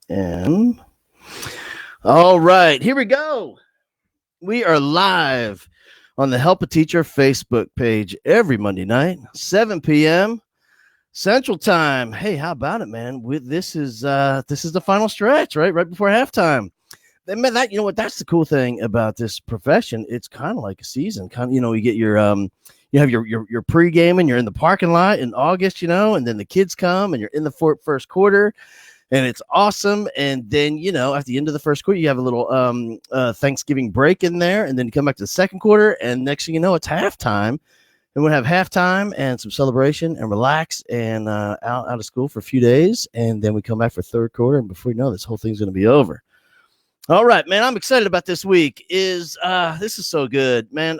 And all right, here we go. We are live on the Help a Teacher Facebook page every Monday night, 7 p.m. Central Time. Hey, how about it, man? This is the final stretch, right? Right before halftime. Man, that you know what? That's the cool thing about this profession. It's kind of like a season. Kind of, you get your you have your pregame and you're in the parking lot in August, and then the kids come and you're in the first quarter and it's awesome. And then, at the end of the first quarter, you have a little Thanksgiving break in there, and then you come back to the second quarter, and next thing you know, it's halftime. And we'll have halftime and some celebration and relax and out of school for a few days. And then we come back for third quarter. And before you know, this whole thing's going to be over. All right, man, I'm excited about this week. This is so good, man.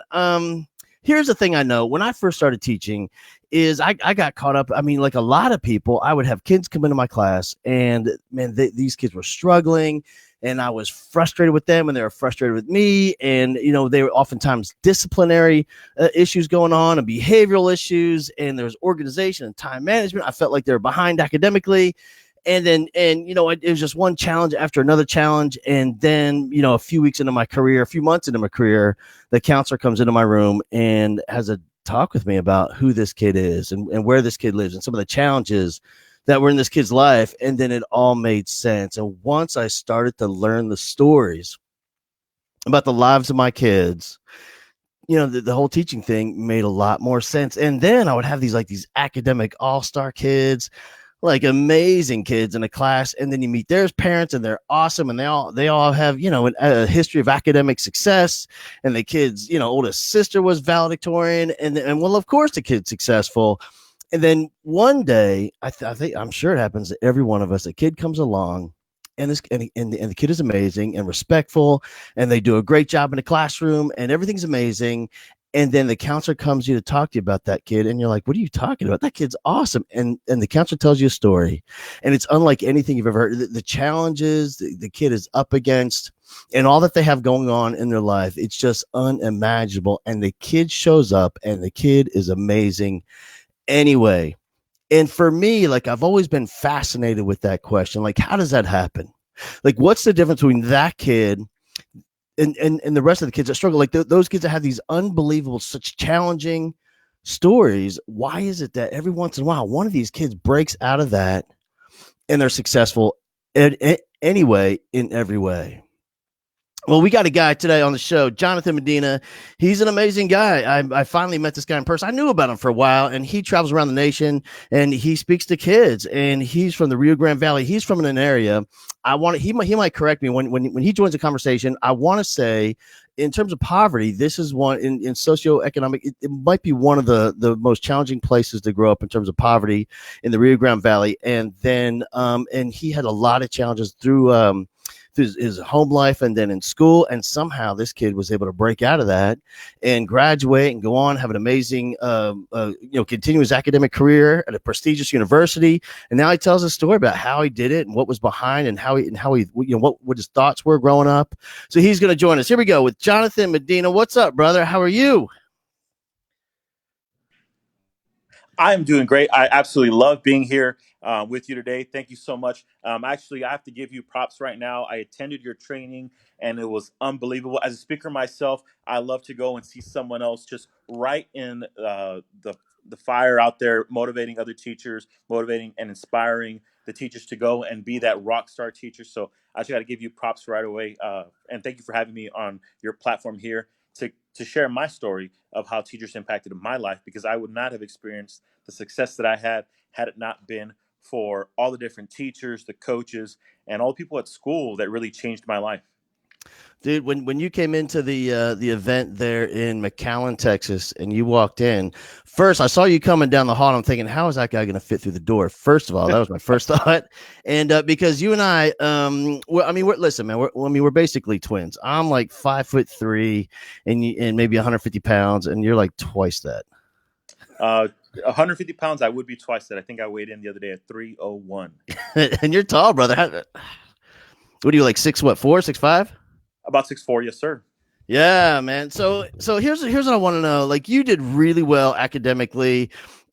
Here's the thing I know. When I first started teaching is I got caught up. I mean, like a lot of people, I would have kids come into my class and, man, these kids were struggling. And I was frustrated with them and they were frustrated with me. And, they were oftentimes disciplinary issues going on and behavioral issues. And there was organization and time management. I felt like they were behind academically. And it was just one challenge after another challenge. And then, a few months into my career, the counselor comes into my room and has a talk with me about who this kid is and where this kid lives and some of the challenges that were in this kid's life. And then it all made sense. And once I started to learn the stories about the lives of my kids, the whole teaching thing made a lot more sense. And then I would have these academic all-star kids, like amazing kids in a class. And then you meet their parents and they're awesome. And they all have, a history of academic success. And the kid's, oldest sister was valedictorian. And well, of course the kid's successful. And then one day, I'm sure it happens to every one of us. A kid comes along, and the kid is amazing and respectful, and they do a great job in the classroom, and everything's amazing. And then the counselor comes to you to talk to you about that kid, and you're like, "What are you talking about? That kid's awesome." And the counselor tells you a story, and it's unlike anything you've ever heard. The challenges the kid is up against, and all that they have going on in their life, it's just unimaginable. And the kid shows up, and the kid is amazing. Anyway, and for me, like, I've always been fascinated with that question. Like, how does that happen? Like, what's the difference between that kid and the rest of the kids that struggle? Like those kids that have these unbelievable, such challenging stories. Why is it that every once in a while, one of these kids breaks out of that and they're successful anyway, in every way? Well, we got a guy today on the show, Jonathan Medina. He's an amazing guy. I finally met this guy in person. I knew about him for a while, and he travels around the nation, and he speaks to kids, and he's from the Rio Grande Valley. He's from an area. He might correct me when he joins the conversation. I want to say, in terms of poverty, this is one in socioeconomic. It might be one of the most challenging places to grow up in terms of poverty in the Rio Grande Valley. And then, and he had a lot of challenges through his home life and then in school, and somehow this kid was able to break out of that and graduate and go on, have an amazing continue his academic career at a prestigious university. And now he tells a story about how he did it and what was behind and how he what his thoughts were growing up. So he's going to join us. Here we go with Jonathan Medina. What's up, brother? How are you? I'm doing great. I absolutely love being here with you today. Thank you so much. Actually, I have to give you props right now. I attended your training and it was unbelievable. As a speaker myself, I love to go and see someone else just right in the fire out there, motivating other teachers, motivating and inspiring the teachers to go and be that rock star teacher. So I just got to give you props right away. And thank you for having me on your platform here to share my story of how teachers impacted my life, because I would not have experienced the success that I had it not been for all the different teachers, the coaches, and all the people at school that really changed my life. Dude, when you came into the event there in McAllen, Texas, and you walked in, first I saw you coming down the hall, and I'm thinking, how is that guy going to fit through the door? First of all, that was my first thought, and because you and I, listen, man, we're basically twins. I'm like 5'3", and maybe 150 pounds, and you're like twice that. 150 pounds, I would be twice that. I think I weighed in the other day at 301. And you're tall, brother. What are you, like 6'4", 6'5"? About 6'4", yes, sir. Yeah, man. So here's what I want to know. Like, you did really well academically.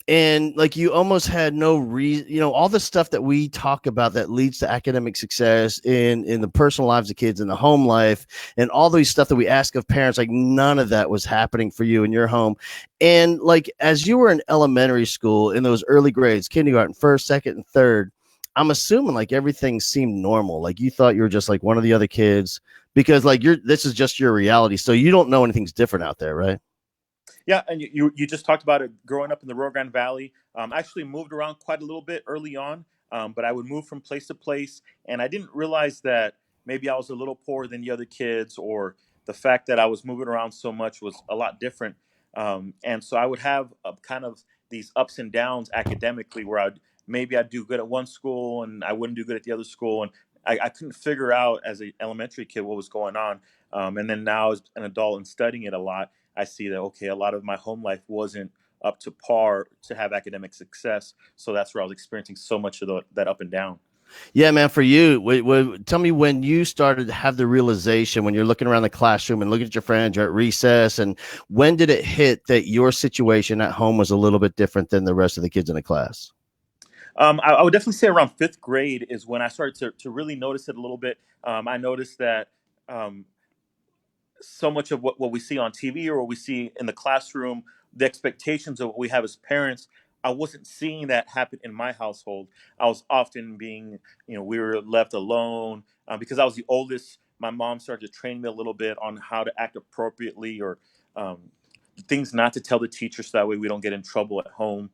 and like you almost had no reason, all the stuff that we talk about that leads to academic success in the personal lives of kids, in the home life, and all these stuff that we ask of parents, like none of that was happening for you in your home. And like as you were in elementary school, in those early grades, kindergarten, first, second, and third, I'm assuming like everything seemed normal, like you thought you were just like one of the other kids, because like this is just your reality, so you don't know anything's different out there, right? Yeah, and you just talked about it growing up in the Rio Grande Valley. I actually moved around quite a little bit early on, but I would move from place to place, and I didn't realize that maybe I was a little poorer than the other kids, or the fact that I was moving around so much was a lot different. And so I would have kind of these ups and downs academically, where I'd do good at one school and I wouldn't do good at the other school, and I couldn't figure out as an elementary kid what was going on. And then now as an adult and studying it a lot, I see that okay, a lot of my home life wasn't up to par to have academic success. So that's where I was experiencing so much of that up and down. Yeah, man. For you, tell me when you started to have the realization, when you're looking around the classroom and looking at your friends, you're at recess, and when did it hit that your situation at home was a little bit different than the rest of the kids in the class? I would definitely say around fifth grade is when I started to really notice it a little bit. I noticed that um, so much of what we see on TV or what we see in the classroom, the expectations of what we have as parents, I wasn't seeing that happen in my household. I was often being, we were left alone because I was the oldest. My mom started to train me a little bit on how to act appropriately or um, things not to tell the teacher so that way we don't get in trouble at home.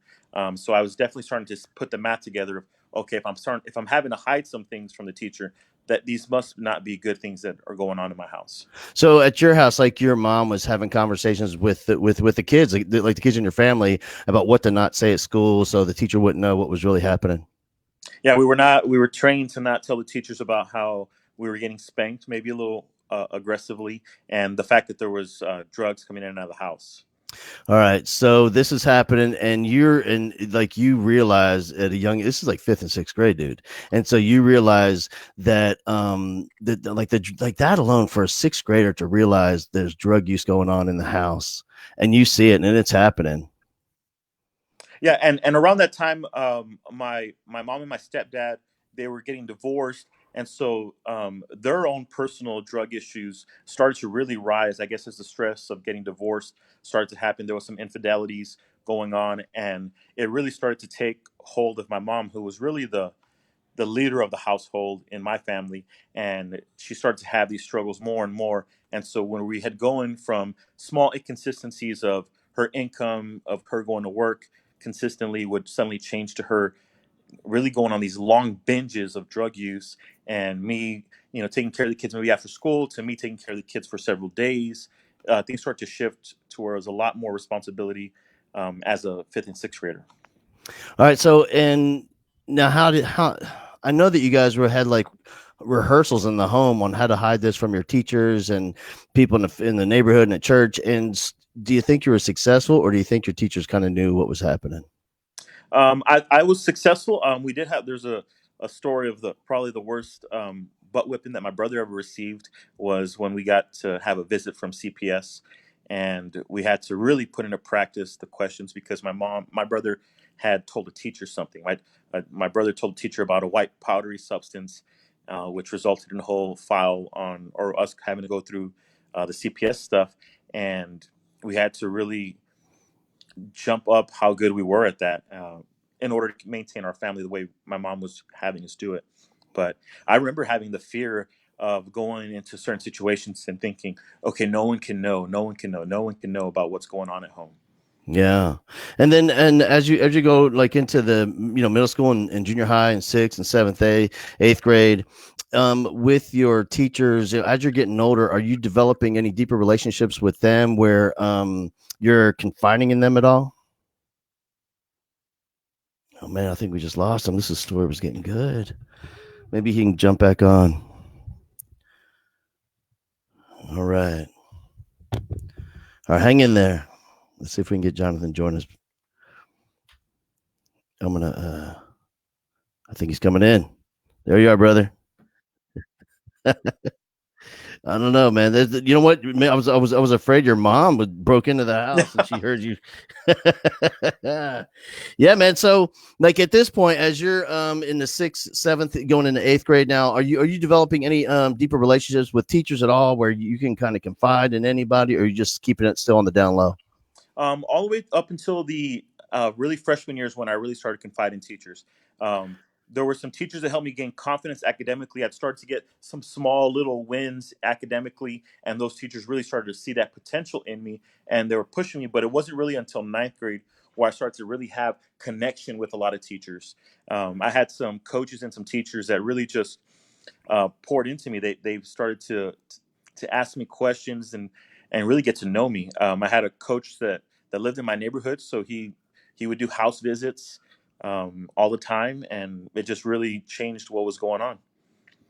So I was definitely starting to put the math together of, okay, if I'm having to hide some things from the teacher, that these must not be good things that are going on in my house. So at your house, like your mom was having conversations with the kids, like the kids in your family, about what to not say at school, so the teacher wouldn't know what was really happening. Yeah, we were trained to not tell the teachers about how we were getting spanked, maybe a little aggressively, and the fact that there was drugs coming in and out of the house. All right, so this is happening, and you're in like you realize at a young, this is like fifth and sixth grade, dude, and so you realize that like that alone for a sixth grader to realize there's drug use going on in the house, and you see it, and it's happening. Yeah, and around that time, my mom and my stepdad, they were getting divorced, and so their own personal drug issues started to really rise. I guess as the stress of getting divorced started to happen, there was some infidelities going on, and it really started to take hold of my mom, who was really the leader of the household in my family, and she started to have these struggles more and more. And so when we had going from small inconsistencies of her income, of her going to work consistently, would suddenly change to her really going on these long binges of drug use, and me, taking care of the kids maybe after school, to me taking care of the kids for several days. Things start to shift to where it was a lot more responsibility as a fifth and sixth grader. All right, so and now how I know that you guys had like rehearsals in the home on how to hide this from your teachers and people in the neighborhood and at church. And do you think you were successful, or do you think your teachers kind of knew what was happening? I was successful. We did have there's a story of the probably the worst butt whipping that my brother ever received was when we got to have a visit from CPS, and we had to really put into practice the questions because my brother had told a teacher something. My brother told a teacher about a white powdery substance, which resulted in a whole file on or us having to go through the CPS stuff, and we had to really jump up how good we were at that in order to maintain our family the way my mom was having us do it. But I remember having the fear of going into certain situations and thinking, okay, no one can know, no one can know, no one can know about what's going on at home. Yeah. And as you go like into the middle school and junior high and sixth and seventh, eighth grade, with your teachers, as you're getting older, are you developing any deeper relationships with them where you're confiding in them at all? Oh man, I think we just lost him. This story was getting good. Maybe he can jump back on. All right. All right, hang in there. Let's see if we can get Jonathan join us. I'm gonna I think he's coming in. There you are, brother. I don't know, man. You know what? Man, I was afraid your mom would broke into the house and she heard you. Yeah, man. So, like at this point, as you're in the sixth, seventh, going into eighth grade now, are you developing any deeper relationships with teachers at all, where you can kind of confide in anybody, or are you just keeping it still on the down low? All the way up until the really freshman years when I really started confiding in teachers. Um, there were some teachers that helped me gain confidence academically. I'd started to get some small little wins academically, and those teachers really started to see that potential in me, and they were pushing me. But it wasn't really until ninth grade where I started to really have connection with a lot of teachers. I had some coaches and some teachers that really just poured into me. They started to ask me questions and really get to know me. I had a coach that lived in my neighborhood, so he would do house visits all the time, and it just really changed what was going on.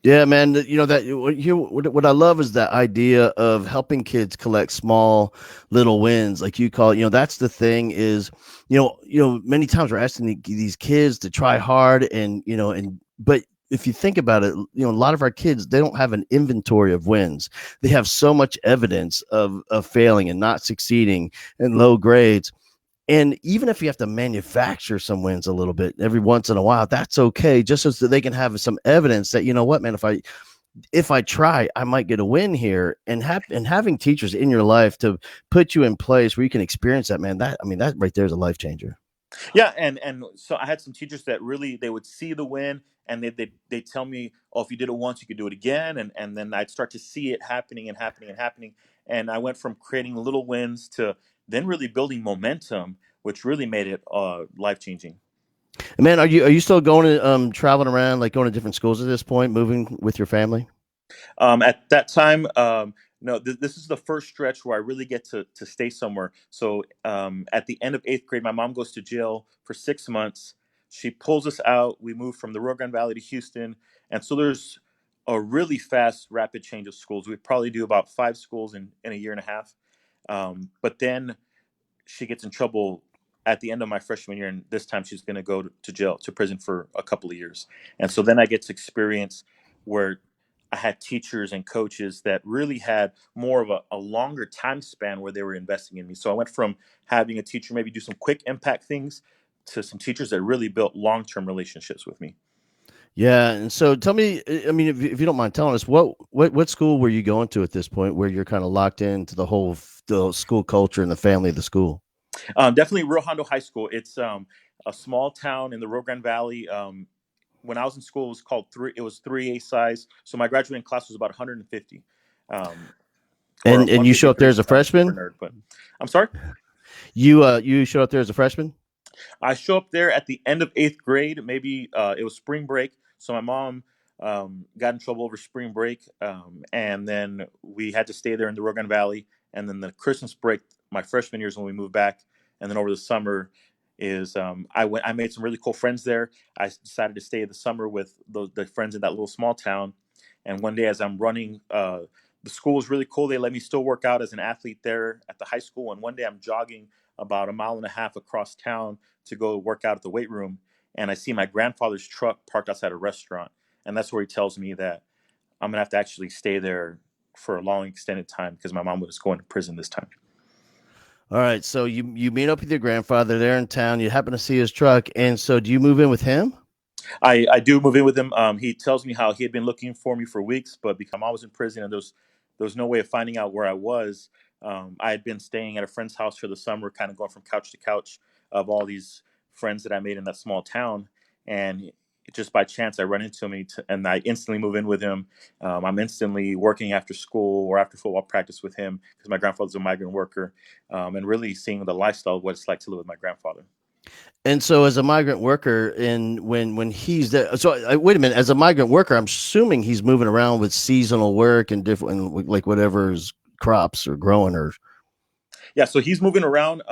Yeah, man. You know that what I love is that idea of helping kids collect small little wins, like you call it. You know, that's the thing is, many times we're asking these kids to try hard, and but if you think about it, a lot of our kids, they don't have an inventory of wins. They have so much evidence of failing and not succeeding and low grades. And even if you have to manufacture some wins a little bit every once in a while, that's okay. Just so that they can have some evidence that, you know what, man, if I try, I might get a win here. And having teachers in your life to put you in place where you can experience that, man, that right there is a life changer. Yeah, and so I had some teachers that really they would see the win and they tell me, oh, if you did it once, you could do it again, and then I'd start to see it happening and happening and happening, and I went from creating little wins to then really building momentum, which really made it life changing. And man, are you still going to traveling around, like going to different schools at this point, moving with your family? At that time, no, this is the first stretch where I really get to stay somewhere. So at the end of eighth grade, my mom goes to jail for 6 months. She pulls us out. We move from the Rio Grande Valley to Houston, and so there's a really fast, rapid change of schools. We probably do about 5 schools in a year and a half. But then she gets in trouble at the end of my freshman year, and this time she's going to go to jail, to prison for a couple of years. And so then I get to experience where I had teachers and coaches that really had more of a longer time span where they were investing in me. So I went from having a teacher maybe do some quick impact things to some teachers that really built long term relationships with me. Yeah, and so tell me, I mean, if you don't mind telling us, what school were you going to at this point, where you're kind of locked into the school culture and the family of the school? Definitely Rio Hondo High School. It's a small town in the Rio Grande Valley. When I was in school, it was called three. It was 3A size. So my graduating class was about 150, um, or And you show up there 153 as a since I'm a super freshman. nerd. But I'm sorry. You showed up there as a freshman. I show up there at the end of eighth grade. Maybe it was spring break. So my mom got in trouble over spring break, and then we had to stay there in the Rio Grande Valley. And then the Christmas break, my freshman year is when we moved back. And then over the summer is I went. I made some really cool friends there. I decided to stay the summer with the friends in that little small town. And one day, as I'm running, the school was really cool. They let me still work out as an athlete there at the high school. And one day, I'm jogging about a mile and a half across town to go work out at the weight room, and I see my grandfather's truck parked outside a restaurant, and that's where he tells me that I'm gonna have to actually stay there for a long extended time because my mom was going to prison this time. All right, so you meet up with your grandfather there in town. You happen to see his truck, and so do you move in with him? I do move in with him. He tells me how he had been looking for me for weeks, but because I was in prison and there was no way of finding out where I was, I had been staying at a friend's house for the summer, kind of going from couch to couch of all these friends that I made in that small town. And just by chance, I run into him and I instantly move in with him. I'm instantly working after school or after football practice with him because my grandfather's a migrant worker, and really seeing the lifestyle of what it's like to live with my grandfather. And so, as a migrant worker, and when he's there, so wait a minute. As a migrant worker, I'm assuming he's moving around with seasonal work and different, and like whatever's crops are growing, or Yeah, so he's moving around.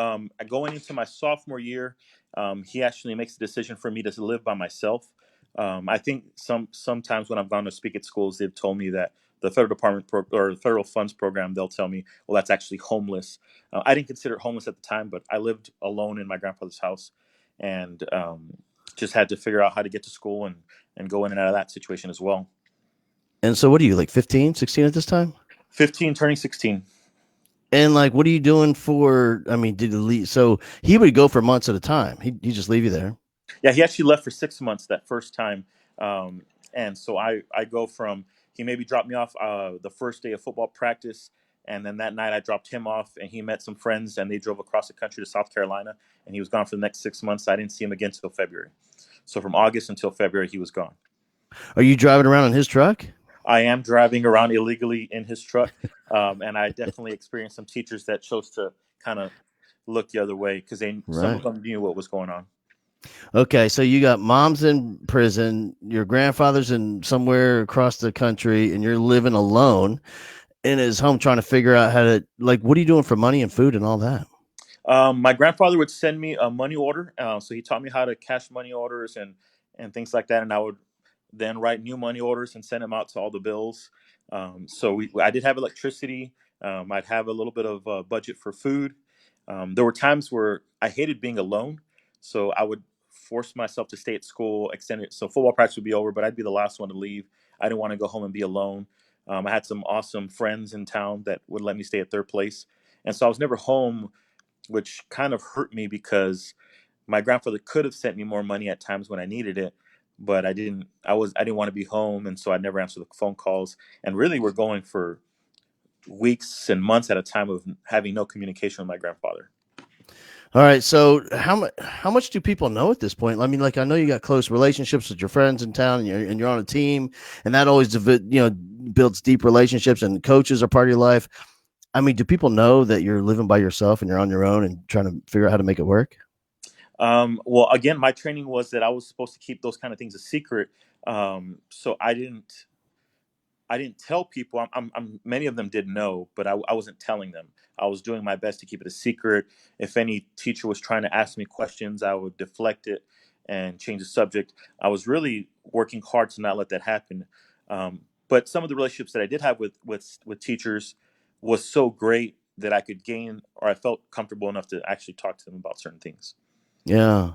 Going into my sophomore year, he actually makes the decision for me to live by myself. I think sometimes when I've gone to speak at schools, they've told me that the federal or the federal funds program, they'll tell me, well, that's actually homeless. I didn't consider it homeless at the time, but I lived alone in my grandfather's house, and just had to figure out how to get to school and go in and out of that situation as well. and so what are you, like 15, 16 at this time? 15, turning 16. And like, what are you doing for? I mean, did he leave? So he would go for months at a time. He just leave you there, Yeah, he actually left for 6 months that first time. Um, and so I go from, he maybe dropped me off the first day of football practice. And then that night I dropped him off and he met some friends and they drove across the country to South Carolina. And he was gone for the next 6 months. I didn't see him again until February. So from August until February, he was gone. are you driving around in his truck? I am driving around illegally in his truck. And I definitely experienced some teachers that chose to kind of look the other way because some of Right. them knew what was going on. Okay, so you got mom's in prison, your grandfather's in somewhere across the country, and you're living alone in his home trying to figure out how to like what are you doing for money and food and all that? My grandfather would send me a money order, so he taught me how to cash money orders and things like that, and I would then write new money orders and send them out to all the bills. I did have electricity. I'd have a little bit of budget for food. There were times where I hated being alone, so I would force myself to stay at school extended. So football practice would be over, but I'd be the last one to leave. I didn't want to go home and be alone. I had some awesome friends in town that would let me stay at their place, and so I was never home, which kind of hurt me because my grandfather could have sent me more money at times when I needed it, but I didn't. I didn't want to be home, and so I never answered the phone calls. And really, we're going for weeks and months at a time of having no communication with my grandfather. All right, so how much do people know at this point? I mean, like I know you got close relationships with your friends in town, and you're on a team, and that always builds deep relationships, and coaches are part of your life. I mean, do people know that you're living by yourself and you're on your own and trying to figure out how to make it work? Well, again, my training was that I was supposed to keep those kind of things a secret. So I didn't tell people. Many of them didn't know, but I wasn't telling them. I was doing my best to keep it a secret. If any teacher was trying to ask me questions, I would deflect it and change the subject. I was really working hard to not let that happen. But some of the relationships that I did have with teachers was so great that I could gain, or I felt comfortable enough to actually talk to them about certain things. Yeah.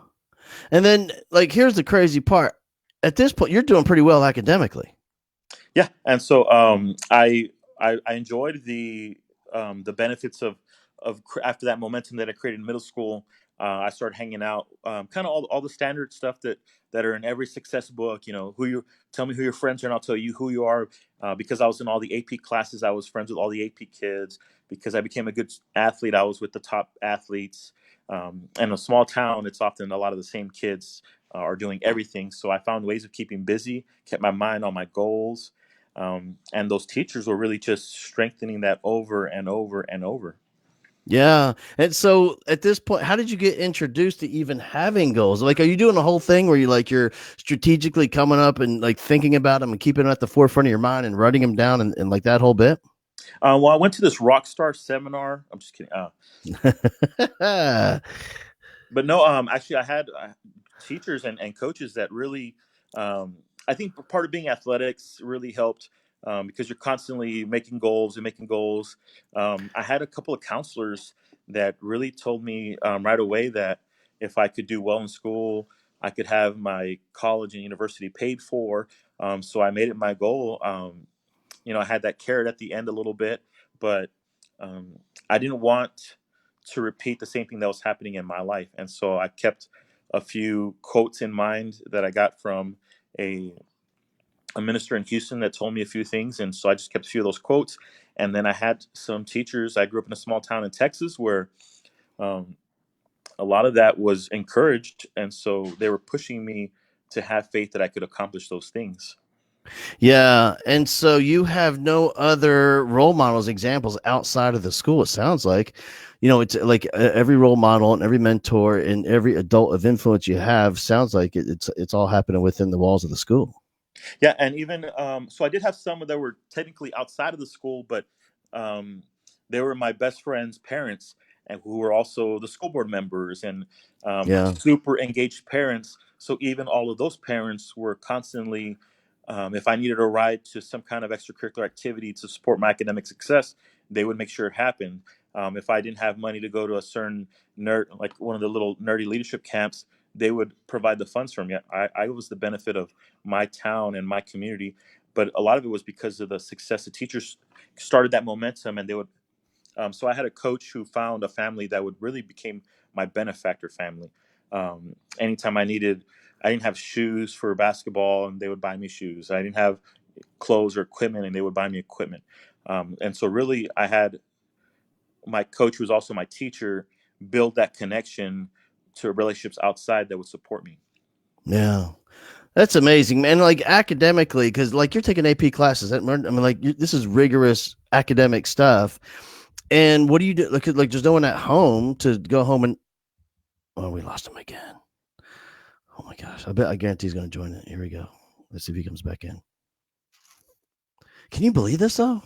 And then, like, here's the crazy part. At this point, you're doing pretty well academically. Yeah, and so I enjoyed the benefits after that momentum that I created in middle school. I started hanging out, kind of all the standard stuff that are in every success book. You know, who you tell me who your friends are, and I'll tell you who you are. Because I was in all the AP classes, I was friends with all the AP kids. Because I became a good athlete, I was with the top athletes. In a small town, it's often a lot of the same kids are doing everything. So I found ways of keeping busy, kept my mind on my goals, and those teachers were really just strengthening that over and over and over. Yeah. And so at this point, how did you get introduced to even having goals? Like, are you doing the whole thing where you're strategically coming up and like thinking about them and keeping them at the forefront of your mind and writing them down and like that whole bit? Well, I went to this rock star seminar. I'm just kidding. But no, actually, I had teachers and coaches that really, um, I think part of being athletics really helped, because you're constantly making goals and making goals. I had a couple of counselors that really told me right away that if I could do well in school, I could have my college and university paid for. So I made it my goal. I had that carrot at the end a little bit, but um, I didn't want to repeat the same thing that was happening in my life. And so I kept a few quotes in mind that I got from a, a minister in Houston that told me a few things. And so I just kept a few of those quotes. And then I had some teachers. I grew up in a small town in Texas where um, a lot of that was encouraged. And so they were pushing me to have faith that I could accomplish those things. Yeah. And so you have no other role models, examples outside of the school, it sounds like. It's like every role model and every mentor and every adult of influence you have sounds like it's all happening within the walls of the school. Yeah, and even so, I did have some that were technically outside of the school, but um, they were my best friend's parents, and who were also the school board members and Yeah. super engaged parents. So even all of those parents were constantly, if I needed a ride to some kind of extracurricular activity to support my academic success, they would make sure it happened. If I didn't have money to go to a certain nerd, like one of the little nerdy leadership camps, they would provide the funds for me. I was the benefit of my town and my community, but a lot of it was because of the success. The teachers started that momentum, and they would. So I had a coach who found a family that would really became my benefactor family. Anytime I didn't have shoes for basketball, and they would buy me shoes. I didn't have clothes or equipment, and they would buy me equipment. And so really, I had my coach, who was also my teacher, build that connection to relationships outside that would support me. Yeah. That's amazing, man. Like academically, because like you're taking AP classes. I mean, like this is rigorous academic stuff. And what do you do? Like there's no one at home to go home and. Oh, we lost him again. Oh my gosh! I guarantee he's going to join it. Here we go. Let's see if he comes back in. Can you believe this though?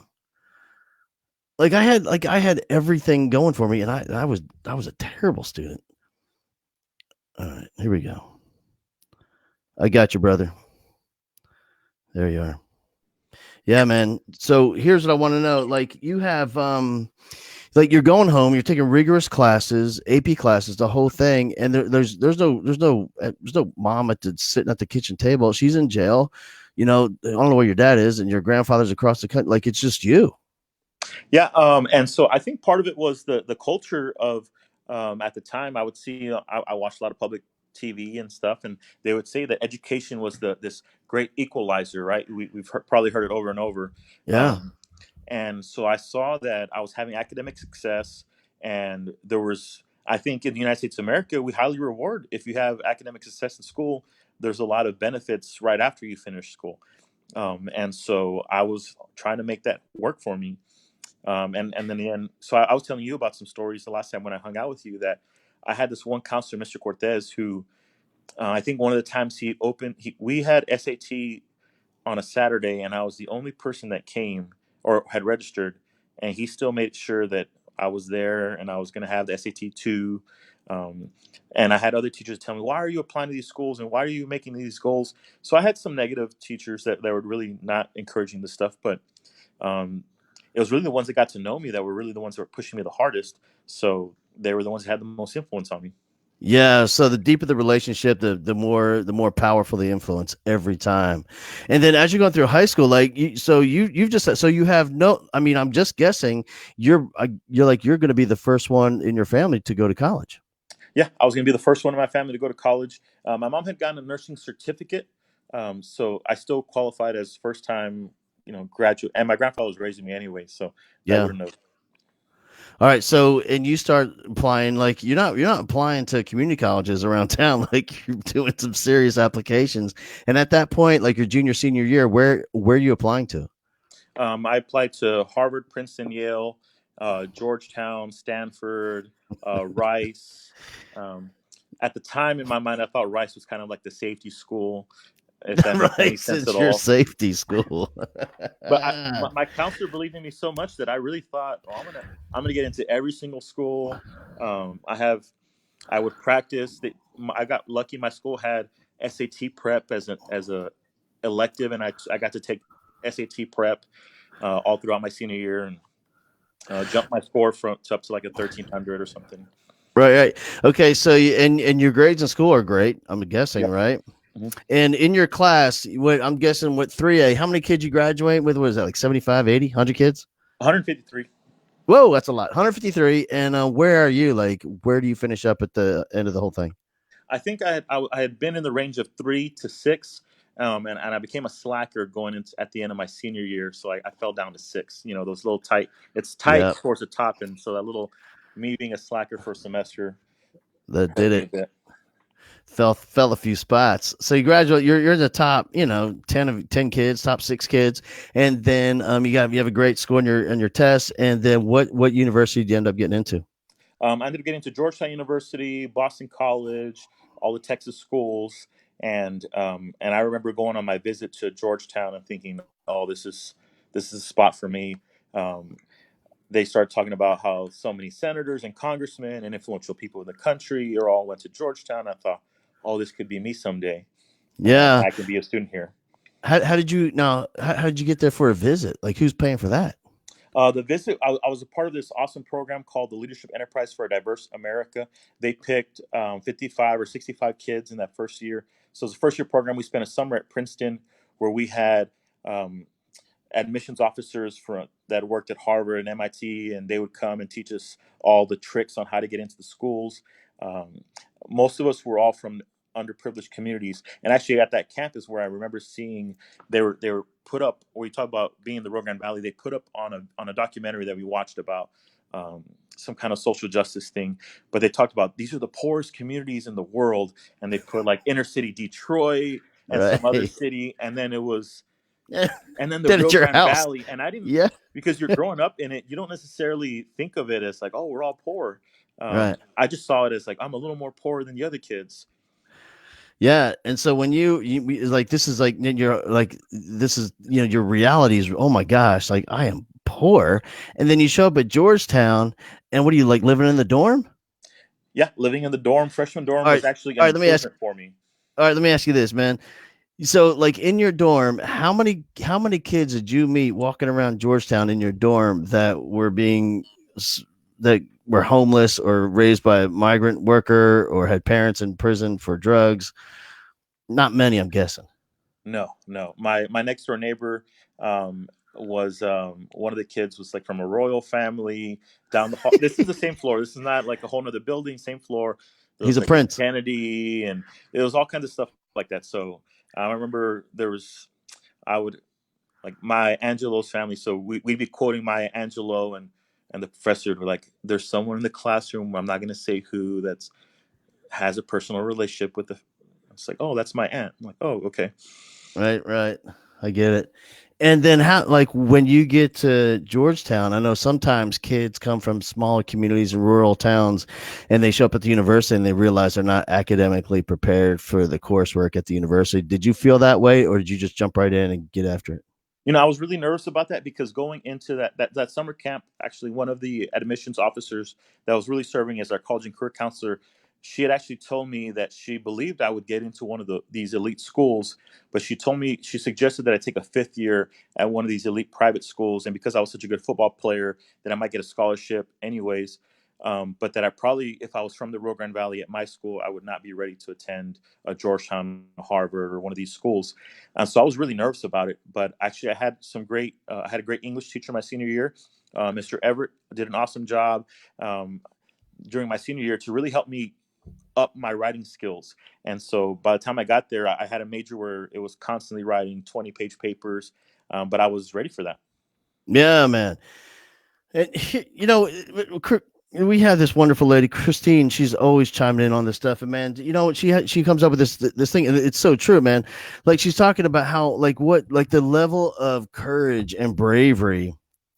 Like I had everything going for me, and I was a terrible student. All right, here we go. I got you, brother. There you are. Yeah, man. So here's what I want to know. Like you have like you're going home, you're taking rigorous classes, AP classes, the whole thing, and there's no mom sitting at the kitchen table. She's in jail. I don't know where your dad is, and your grandfather's across the country. Like it's just you. Yeah, and so I think part of it was the culture of at the time. I would see I watched a lot of public TV and stuff, and they would say that education was the this great equalizer, right? Probably heard it over and over. Yeah. Um, and so I saw that I was having academic success, and there was, I think, in the United States of America, we highly reward if you have academic success in school. There's a lot of benefits right after you finish school, and so I was trying to make that work for me. And then the end. So I was telling you about some stories the last time when I hung out with you, that I had this one counselor, Mr. Cortez, who I think one of the times we had SAT on a Saturday, and I was the only person that came or had registered, and he still made sure that I was there and I was going to have the SAT too. Um, and I had other teachers tell me, "Why are you applying to these schools and why are you making these goals?" So I had some negative teachers that were really not encouraging this stuff, but um, it was really the ones that got to know me that were really the ones that were pushing me the hardest. So they were the ones that had the most influence on me. Yeah, so the deeper the relationship, the more powerful the influence every time. And then as you're going through high school, like you've just so you have no. I mean, I'm just guessing you're going to be the first one in your family to go to college. Yeah, I was going to be the first one in my family to go to college. My mom had gotten a nursing certificate, so I still qualified as first time, graduate. And my grandfather was raising me anyway, so that Yeah. wouldn't have. All right. So and you start applying like you're not applying to community colleges around town like you're doing some serious applications. And at that point, like your junior senior year, where are you applying to? I applied to Harvard, Princeton, Yale, Georgetown, Stanford, Rice. Um, at the time, in my mind, I thought Rice was kind of like the safety school, if that makes any Right, sense at since your all. safety school. But my counselor believed in me so much that I really thought, oh, I'm gonna get into every single school. I would practice. I got lucky. My school had SAT prep as a elective, and I got to take SAT prep all throughout my senior year, and jumped my score from to up to like a 1300 or something. Right, right. Okay, so and your grades in school are great. I'm guessing, Yep. right? Mhm. And in your class, what I'm guessing, what 3A, how many kids you graduate with? Was that like 75, 80, 100 kids? 153. Whoa, that's a lot. 153. And where are you? Like, where do you finish up at the end of the whole thing? I think I had been in the range of 3 to 6, and I became a slacker going into at the end of my senior year, so I fell down to 6. Those little tight. It's tight Yeah, towards the top, and so that little me being a slacker for a semester that hurt did me a it. bit. Fell a few spots. So you graduate. You're in the top. 10 kids, top 6 kids, and then you have a great score on your test. And then what university do you end up getting into? I ended up getting to Georgetown University, Boston College, all the Texas schools, and I remember going on my visit to Georgetown and thinking, "Oh, this is a spot for me." Um, they started talking about how so many senators and congressmen and influential people in the country are all went to Georgetown. I thought, "Oh, this could be me someday. Yeah. I can be a student here." How did you get there for a visit? Like who's paying for that? The visit, I was a part of this awesome program called the Leadership Enterprise for a Diverse America. They picked 55 or 65 kids in that first year. So it was a first year program. We spent a summer at Princeton where we had um, admissions officers that worked at Harvard and MIT, and they would come and teach us all the tricks on how to get into the schools. Um, Most of us were all from underprivileged communities, and actually at that campus where I remember seeing they were put up. Where you talk about being in the Rio Grande Valley, they put up on a documentary that we watched about. Um, some kind of social justice thing, but they talked about these are the poorest communities in the world, and they put like inner city Detroit and Right. some other city, and then it was Then and then the Rio it's your Grande house. Valley. And I didn't, Yeah. because you're growing up in it, you don't necessarily think of it as like, oh, we're all poor. Right. I just saw it as like I'm a little more poor than the other kids. Yeah, and so when like this is like you're like this is your reality is oh my gosh like I am poor, and then you show up at Georgetown, and what are you like living in the dorm? Yeah, living in the dorm, freshman dorm All was right, actually all an right. improvement for me. All right, let me ask you this, man. So like in your dorm, how many kids did you meet walking around Georgetown in your dorm that were that were homeless or raised by a migrant worker or had parents in prison for drugs? Not many, I'm guessing. No, no. My next door neighbor was one of the kids was like from a royal family down the hall. This is the same floor. This is not like a whole nother building. Same floor. There He's was a like prince. Kennedy, and it was all kinds of stuff like that. So I remember there was I would like Maya Angelou's family. So we'd be quoting Maya Angelou, and the professor would be like, "There's someone in the classroom. I'm not going to say who. That's has a personal relationship with the." It's like, "Oh, that's my aunt." I'm like, "Oh, okay." Right, right. I get it. And then how like when you get to Georgetown, I know sometimes kids come from smaller communities and rural towns and they show up at the university and they realize they're not academically prepared for the coursework at the university. Did you feel that way or did you just jump right in and get after it? I was really nervous about that because going into that summer camp, actually, one of the admissions officers that was really serving as our college and career counselor, she had actually told me that she believed I would get into one of these elite schools, but she suggested that I take a fifth year at one of these elite private schools, and because I was such a good football player, that I might get a scholarship anyways. But that I probably, if I was from the Rio Grande Valley at my school, I would not be ready to attend a Georgetown, Harvard, or one of these schools. So I was really nervous about it, but actually I had a great English teacher my senior year. Mr. Everett did an awesome job um, during my senior year to really help me up my writing skills. And so by the time I got there, I had a major where it was constantly writing 20-page papers, but I was ready for that. Yeah, man. And, we have this wonderful lady, Christine. She's always chiming in on this stuff, and man, she comes up with this thing, and it's so true, man. Like she's talking about how like the level of courage and bravery,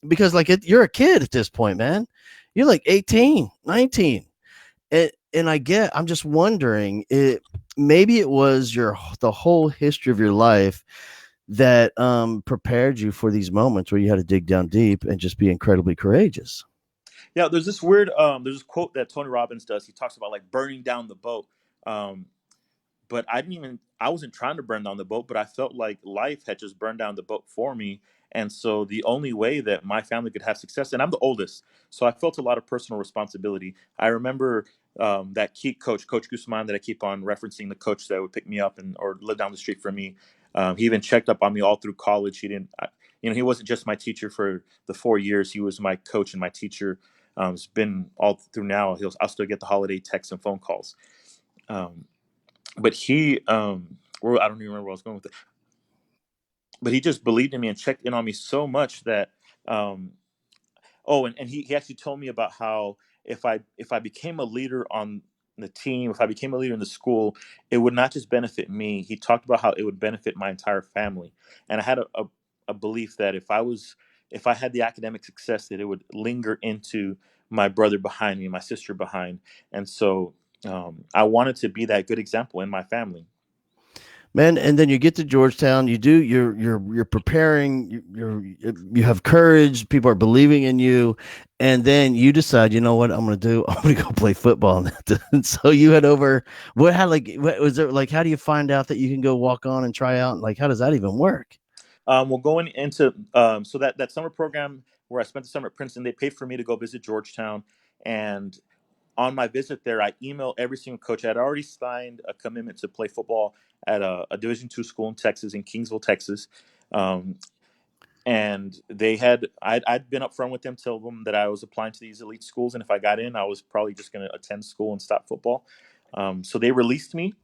because you're a kid at this point, man. You're like 18, 19, and I'm just wondering maybe it was the whole history of your life that prepared you for these moments where you had to dig down deep and just be incredibly courageous. Yeah, there's this quote that Tony Robbins does. He talks about like burning down the boat. Um, but I wasn't trying to burn down the boat, but I felt like life had just burned down the boat for me. And so the only way that my family could have success, and I'm the oldest, so I felt a lot of personal responsibility. I remember that key coach, Coach Guzman, that I keep on referencing, the coach that would pick me up and or live down the street from me. He even checked up on me all through college. He didn't, he wasn't just my teacher for the 4 years. He was my coach and my teacher. It's been all through now. I'll still get the holiday texts and phone calls. Um, but I don't even remember where I was going with it. But he just believed in me and checked in on me so much that um, and he actually told me about how if I became a leader on the team, if I became a leader in the school, it would not just benefit me. He talked about how it would benefit my entire family. And I had a belief that if I had the academic success, that it would linger into my brother behind me, my sister behind. And so I wanted to be that good example in my family. Man, and then you get to Georgetown, you're preparing, you have courage, people are believing in you, and then you decide, you know what I'm going to do? I'm going to go play football. And so you head over. What was there like? How do you find out that you can go walk on and try out? Like, how does that even work? Well, going into so that summer program where I spent the summer at Princeton, they paid for me to go visit Georgetown, and on my visit there, I emailed every single coach. I had already signed a commitment to play football at a Division II school in Texas, in Kingsville, Texas. Um, and I'd been upfront with them, told them that I was applying to these elite schools, and if I got in, I was probably just going to attend school and stop football. So they released me.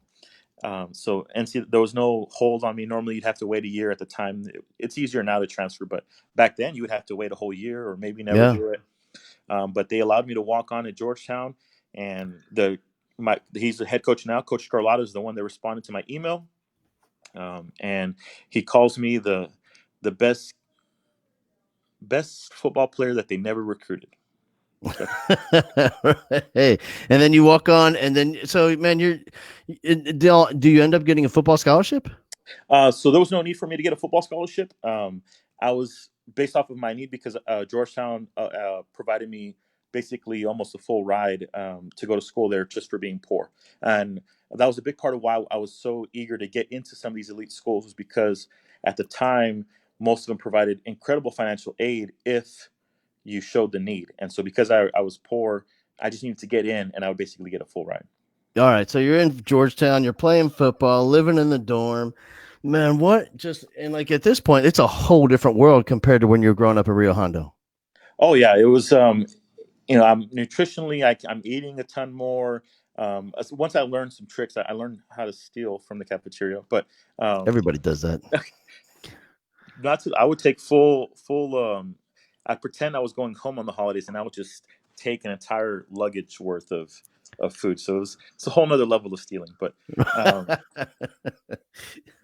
So NC, there was no hold on me. Normally, you'd have to wait a year at the time. It's easier now to transfer, but back then you would have to wait a whole year or maybe never Yeah. do it. But they allowed me to walk on at Georgetown, and he's the head coach now. Coach Carlotta is the one that responded to my email, and he calls me the best football player that they never recruited. So, Hey, and then you walk on, and then so man, do you end up getting a football scholarship? so there was no need for me to get a football scholarship. I was based off of my need because Georgetown provided me basically almost a full ride to go to school there just for being poor, and that was a big part of why I was so eager to get into some of these elite schools, was because at the time most of them provided incredible financial aid if you showed the need, and so because I was poor, I just needed to get in, and I would basically get a full ride. All right, so you're in Georgetown, you're playing football, living in the dorm. Man, what just and like at this point, it's a whole different world compared to when you're growing up in Rio Hondo. Oh yeah, it was. I'm nutritionally, I'm eating a ton more. Once I learned some tricks, I learned how to steal from the cafeteria. But um, Everybody does that. not to, I would take full. I pretend I was going home on the holidays, and I would just take an entire luggage worth of food. So it's a whole nother level of stealing. Um,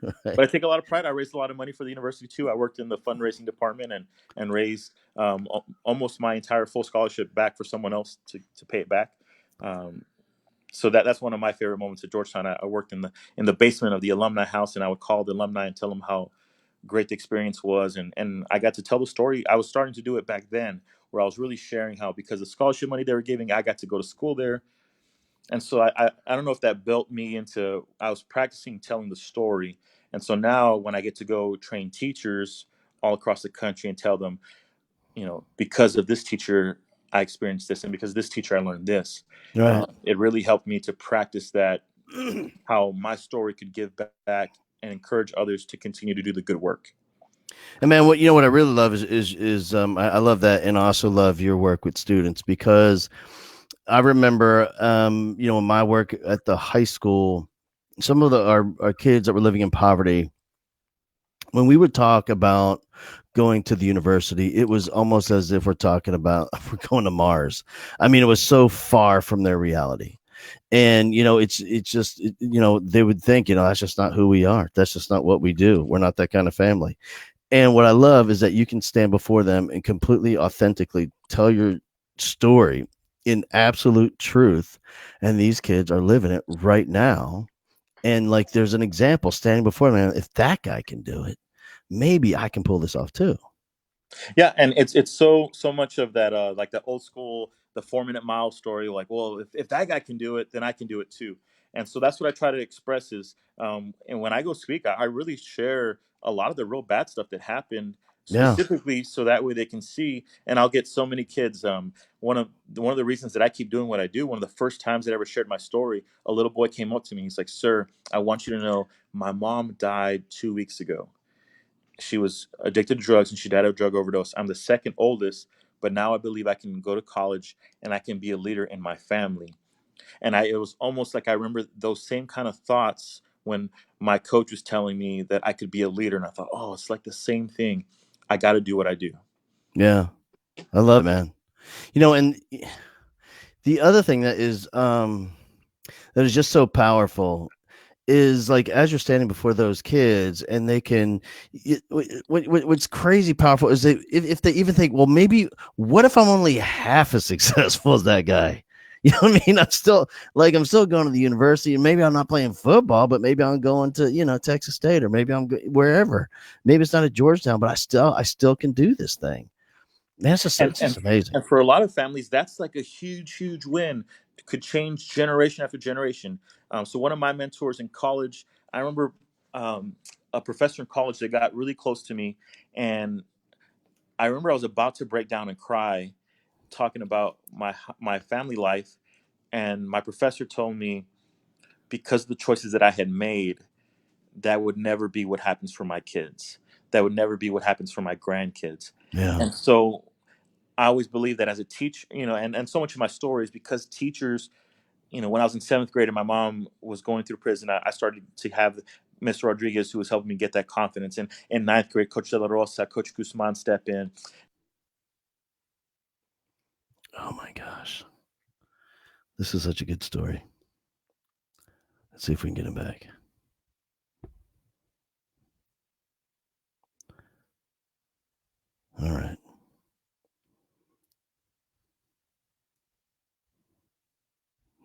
Right. but I take a lot of pride. I raised a lot of money for the university too. I worked in the fundraising department and raised almost my entire full scholarship back for someone else to pay it back. Um, so that's one of my favorite moments at Georgetown. I worked in the basement of the alumni house, and I would call the alumni and tell them how great the experience was, and I got to tell the story. I was starting to do it back then, where I was really sharing how, because of scholarship money they were giving, I got to go to school there. And so I don't know if that built me into, I was practicing telling the story. And so now when I get to go train teachers all across the country and tell them, because of this teacher I experienced this, and because of this teacher I learned this, Right. it really helped me to practice that, how my story could give back and encourage others to continue to do the good work. And man, what I really love is I love that, and I also love your work with students because I remember in my work at the high school, some of our kids that were living in poverty, when we would talk about going to the university, it was almost as if we're talking about we're going to Mars. I mean, it was so far from their reality. And it's just they would think that's just not who we are. That's just not what we do. We're not that kind of family. And what I love is that you can stand before them and completely authentically tell your story in absolute truth. And these kids are living it right now. And like there's an example standing before them. If that guy can do it, maybe I can pull this off too. Yeah, and it's so much of that, like the old school, the 4 minute mile story. Like, well, if that guy can do it, then I can do it too. And so that's what I try to express is, and when I go speak, I really share a lot of the real bad stuff that happened, Yeah. specifically so that way they can see. And I'll get so many kids. One of the reasons that I keep doing what I do, one of the first times that I ever shared my story, a little boy came up to me. He's like, "Sir, I want you to know my mom died 2 weeks ago. She was addicted to drugs and she died of a drug overdose. I'm the second oldest, but now I believe I can go to college and I can be a leader in my family." And it was almost like I remember those same kind of thoughts when my coach was telling me that I could be a leader. And I thought, oh, it's like the same thing. I got to do what I do. Yeah. I love it, man. And the other thing that is just so powerful is like as you're standing before those kids and they can what's crazy powerful is if they even think, well, maybe what if I'm only half as successful as that guy. You know what I mean? I'm still going to the university, and maybe I'm not playing football, but maybe I'm going to Texas State, or maybe wherever. Maybe it's not at Georgetown, but I still can do this thing. Man, and it's just and amazing. and for a lot of families, that's like a huge win. Could change generation after generation. So one of my mentors in college, I remember, um, a professor in college that got really close to me, and I remember I was about to break down and cry, talking about my family life, and my professor told me because of the choices that I had made, that would never be what happens for my kids. That would never be what happens for my grandkids. Yeah. And so I always believe that as a teacher, and so much of my story is because teachers, when I was in seventh grade and my mom was going through prison, I started to have Mr. Rodriguez, who was helping me get that confidence. And in ninth grade, Coach De La Rosa, Coach Guzman step in. Oh my gosh. This is such a good story. Let's see if we can get him back. All right.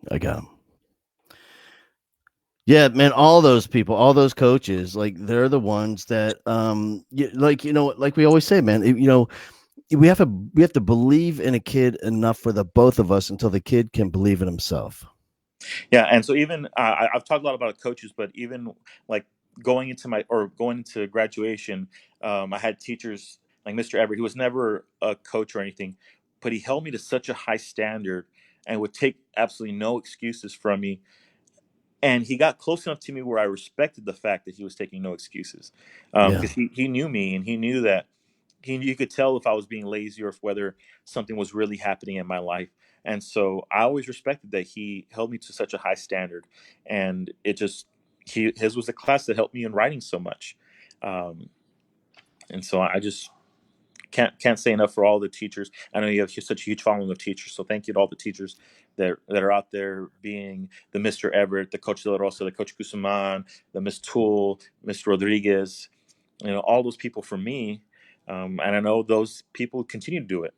I got him. Yeah, man, all those people, all those coaches, like they're the ones that like we always say, man, we have to believe in a kid enough for the both of us until the kid can believe in himself. Yeah, and so even I've talked a lot about coaches, but even like going into graduation, I had teachers like Mr. Everett, who was never a coach or anything, but he held me to such a high standard and would take absolutely no excuses from me. And he got close enough to me where I respected the fact that he was taking no excuses, Yeah. because he knew me and he knew that you could tell if I was being lazy or if whether something was really happening in my life. And so I always respected that he held me to such a high standard. And it just his was a class that helped me in writing so much. Um, and so I just can't say enough for all the teachers. I know you have such a huge following of teachers, so thank you to all the teachers that are out there, being the Mr. Everett, the Coach De La Rosa, the Coach Guzman, the Miss Tool, Mr. Rodriguez, all those people for me. And I know those people continue to do it.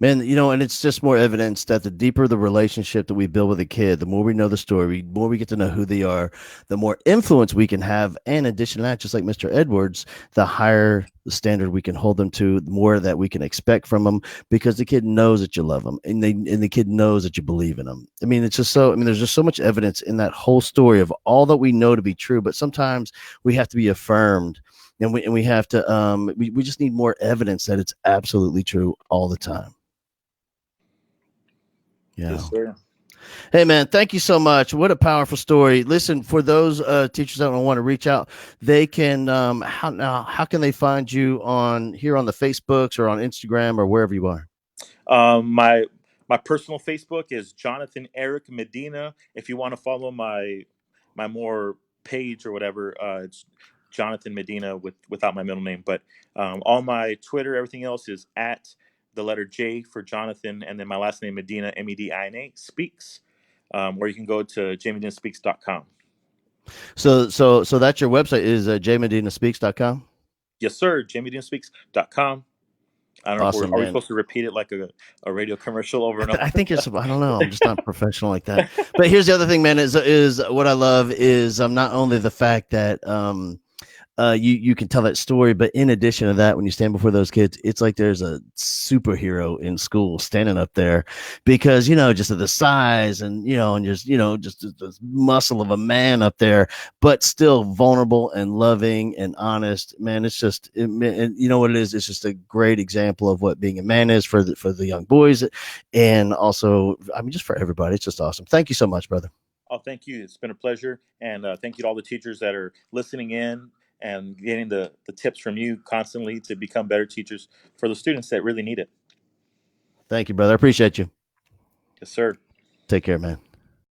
Man, and it's just more evidence that the deeper the relationship that we build with a kid, the more we know the story, the more we get to know who they are, the more influence we can have. And in addition to that, just like Mr. Edwards, the higher the standard we can hold them to, the more that we can expect from them, because the kid knows that you love them, and the kid knows that you believe in them. I mean, it's just so. I mean, there's just so much evidence in that whole story of all that we know to be true, but sometimes we have to be affirmed. And we have to we just need more evidence that it's absolutely true all the time. Yeah. Yes, sir. Hey, man, thank you so much. What a powerful story. Listen, for those teachers that want to reach out, they can. How can they find you on the Facebooks or on Instagram or wherever you are? My personal Facebook is Jonathan Eric Medina. If you want to follow my more page or whatever, it's Jonathan Medina without my middle name. But all my Twitter, everything else is at the letter J for Jonathan, and then my last name Medina, Medina Speaks. Or you can go to jmedinaspeaks.com. So that's your website is jmedinaspeaks.com. Yes, sir. jmedinaspeaks.com. I don't know if Awesome, are we man. supposed to repeat it like a radio commercial over and over. I think it's. I don't know. I'm just not professional like that. But here's the other thing, man. Is what I love is not only the fact that you can tell that story, but in addition to that, when you stand before those kids, it's like there's a superhero in school standing up there, because just of the size and and just the muscle of a man up there, but still vulnerable and loving and honest. Man, it's just and you know what it is. It's just a great example of what being a man is for the young boys, and also, I mean, just for everybody. It's just awesome. Thank you so much, brother. Oh, thank you. It's been a pleasure. And thank you to all the teachers that are listening in and getting the tips from you constantly to become better teachers for the students that really need it. Thank you, brother. I appreciate you. Yes, sir. Take care, man.